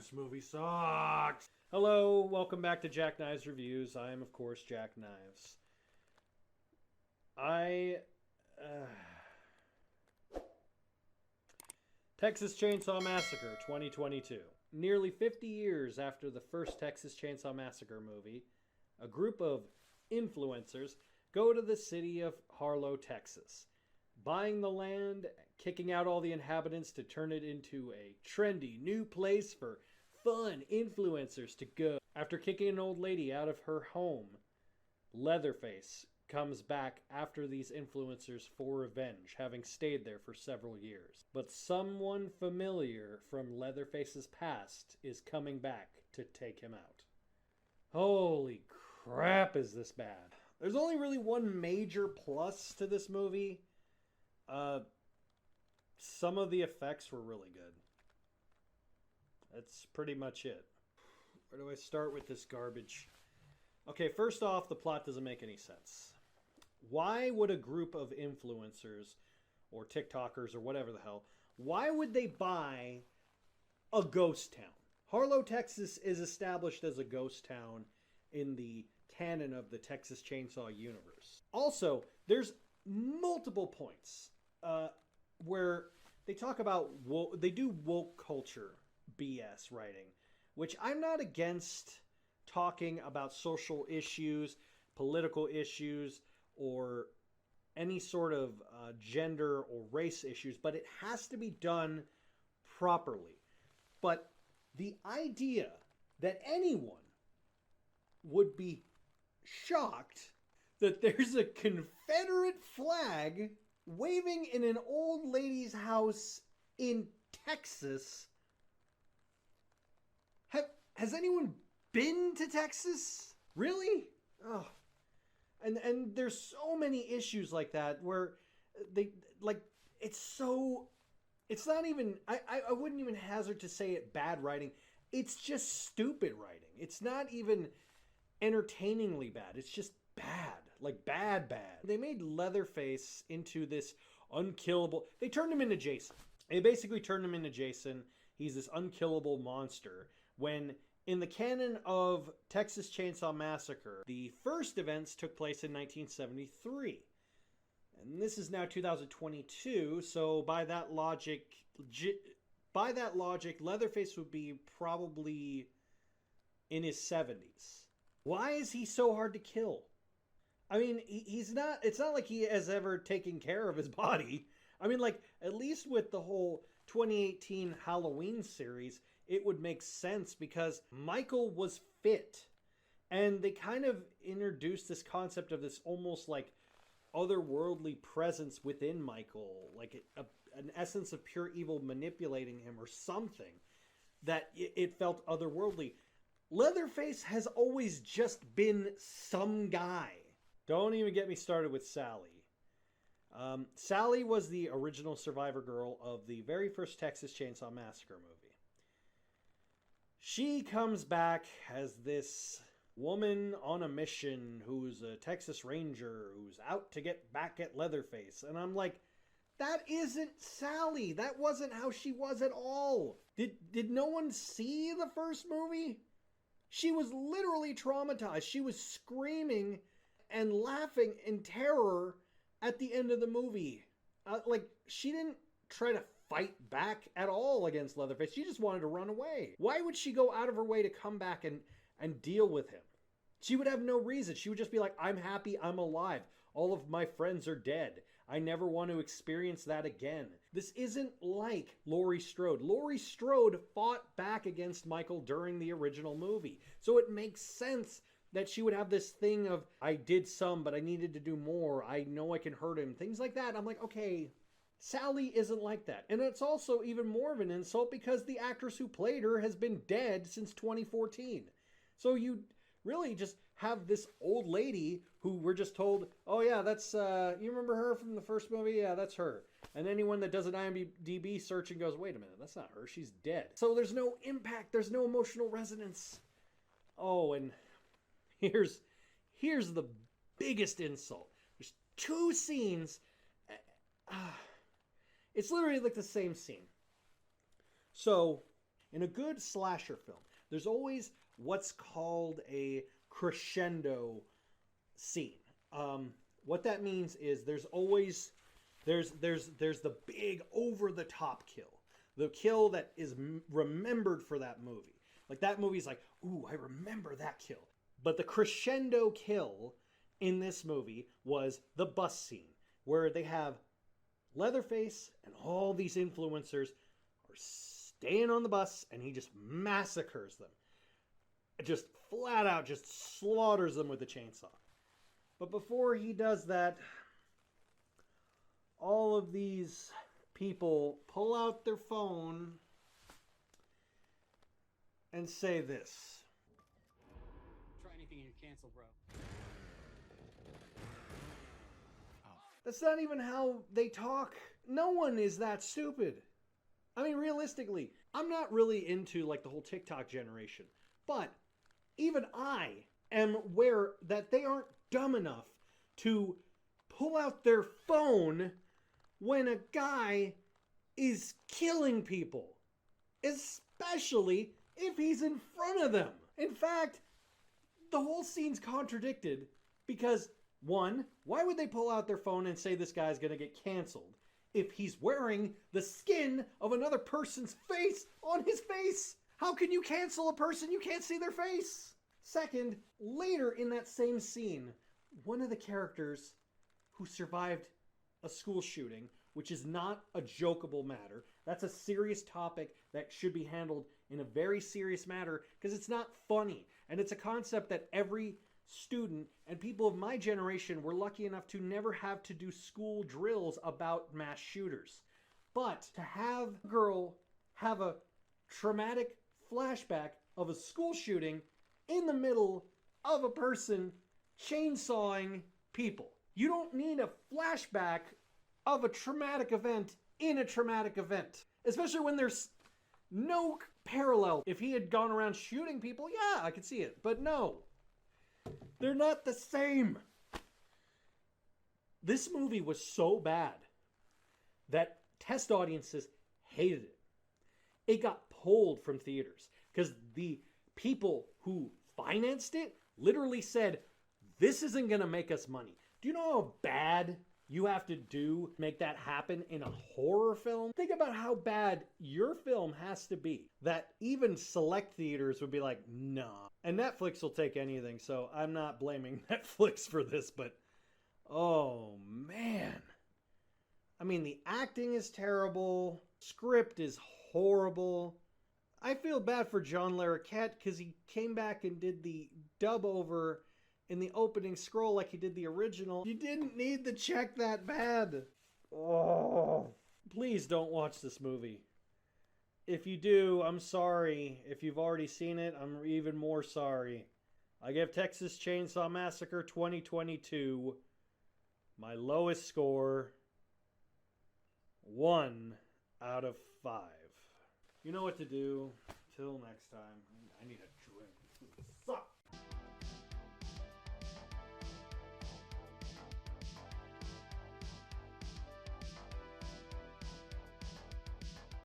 This movie sucks. Hello, welcome back to Jack Knives Reviews. I am, of course, Jack Knives. Texas Chainsaw Massacre 2022. Nearly 50 years after the first Texas Chainsaw Massacre movie, a group of influencers go to the city of Harlow, Texas, buying the land, kicking out all the inhabitants to turn it into a trendy new place for fun influencers to go. After kicking an old lady out of her home, Leatherface comes back after these influencers for revenge, having stayed there for several years. But someone familiar from Leatherface's past is coming back to take him out. Holy crap, is this bad. There's only really one major plus to this movie. Some of the effects were really good. That's pretty much it. Where do I start with this garbage? Okay, first off, the plot doesn't make any sense. Why would a group of influencers or TikTokers or whatever the hell, why would they buy a ghost town? Harlow, Texas is established as a ghost town in the canon of the Texas Chainsaw universe. Also, there's multiple points where they talk about, they do woke culture BS writing, which I'm not against talking about social issues, political issues, or any sort of gender or race issues, but it has to be done properly. But the idea that anyone would be shocked that there's a Confederate flag waving in an old lady's house in Texas. Has anyone been to Texas? Really? Oh. And there's so many issues like that where they, like, it's not even, I wouldn't even hazard to say it bad writing. It's just stupid writing. It's not even entertainingly bad. It's just bad. Like, bad. They made Leatherface into this unkillable, they turned him into Jason. They basically turned him into Jason. He's this unkillable monster. When in the canon of Texas Chainsaw Massacre, the first events took place in 1973. And this is now 2022, so by that logic, Leatherface would be probably in his 70s. Why is he so hard to kill? I mean, he's not, it's not like he has ever taken care of his body. I mean, like, at least with the whole 2018 Halloween series, it would make sense because Michael was fit. And they kind of introduced this concept of this almost like otherworldly presence within Michael, like an essence of pure evil manipulating him or something, that it felt otherworldly. Leatherface has always just been some guy. Don't even get me started with Sally. Sally was the original survivor girl of the very first Texas Chainsaw Massacre movie. She comes back as this woman on a mission who's a Texas Ranger who's out to get back at Leatherface. And I'm like, that isn't Sally. That wasn't how she was at all. Did no one see the first movie? She was literally traumatized. She was screaming and laughing in terror at the end of the movie. Like, she didn't try to fight back at all against Leatherface. She just wanted to run away. Why would she go out of her way to come back and deal with him? She would have no reason. She would just be like, I'm happy, I'm alive. All of my friends are dead. I never want to experience that again. This isn't like Laurie Strode. Laurie Strode fought back against Michael during the original movie. So it makes sense that she would have this thing of, I did some, but I needed to do more. I know I can hurt him. Things like that. I'm like, okay, Sally isn't like that. And it's also even more of an insult because the actress who played her has been dead since 2014. So you really just have this old lady who we're just told, oh yeah, that's, you remember her from the first movie? Yeah, that's her. And anyone that does an IMDb search and goes, wait a minute, that's not her. She's dead. So there's no impact. There's no emotional resonance. Oh, and here's the biggest insult. There's two scenes. It's literally like the same scene. So In a good slasher film, there's always what's called a crescendo scene. What that means is there's always there's the big over the top kill, the kill that is remembered for that movie. Like that movie's like, ooh, I remember that kill. But the crescendo kill in this movie was the bus scene, where they have Leatherface and all these influencers are staying on the bus, and he just massacres them. Just flat out, just slaughters them with a chainsaw. But before he does that, all of these people pull out their phone and say this. Try anything and you're canceled, bro. That's not even how they talk. No one is that stupid. I mean, realistically, I'm not really into like the whole TikTok generation, but even I am aware that they aren't dumb enough to pull out their phone when a guy is killing people, especially if he's in front of them. In fact, the whole scene's contradicted because, one, why would they pull out their phone and say this guy's gonna get canceled if he's wearing the skin of another person's face on his face? How can you cancel a person you can't see their face? Second, later in that same scene, one of the characters who survived a school shooting, which is not a jokeable matter, that's a serious topic that should be handled in a very serious manner because it's not funny. And it's a concept that every student and people of my generation were lucky enough to never have to do school drills about mass shooters. But to have a girl have a traumatic flashback of a school shooting in the middle of a person chainsawing people. You don't need a flashback of a traumatic event in a traumatic event. Especially when there's no parallel. If he had gone around shooting people, yeah, I could see it. But no. They're not the same. This movie was so bad that test audiences hated it. It got pulled from theaters because the people who financed it literally said, this isn't going to make us money. Do you know how bad you have to do to make that happen in a horror film? Think about how bad your film has to be that even select theaters would be like, nah. And Netflix will take anything, so I'm not blaming Netflix for this, but oh man. I mean, the acting is terrible. Script is horrible. I feel bad for John Larroquette because he came back and did the dub over in the opening scroll like he did the original. You didn't need the check that bad. Oh. Please don't watch this movie. If you do, I'm sorry. If you've already seen it, I'm even more sorry. I give Texas Chainsaw Massacre 2022 my lowest score, 1 out of 5. You know what to do. Till next time. I need a drink. This sucks.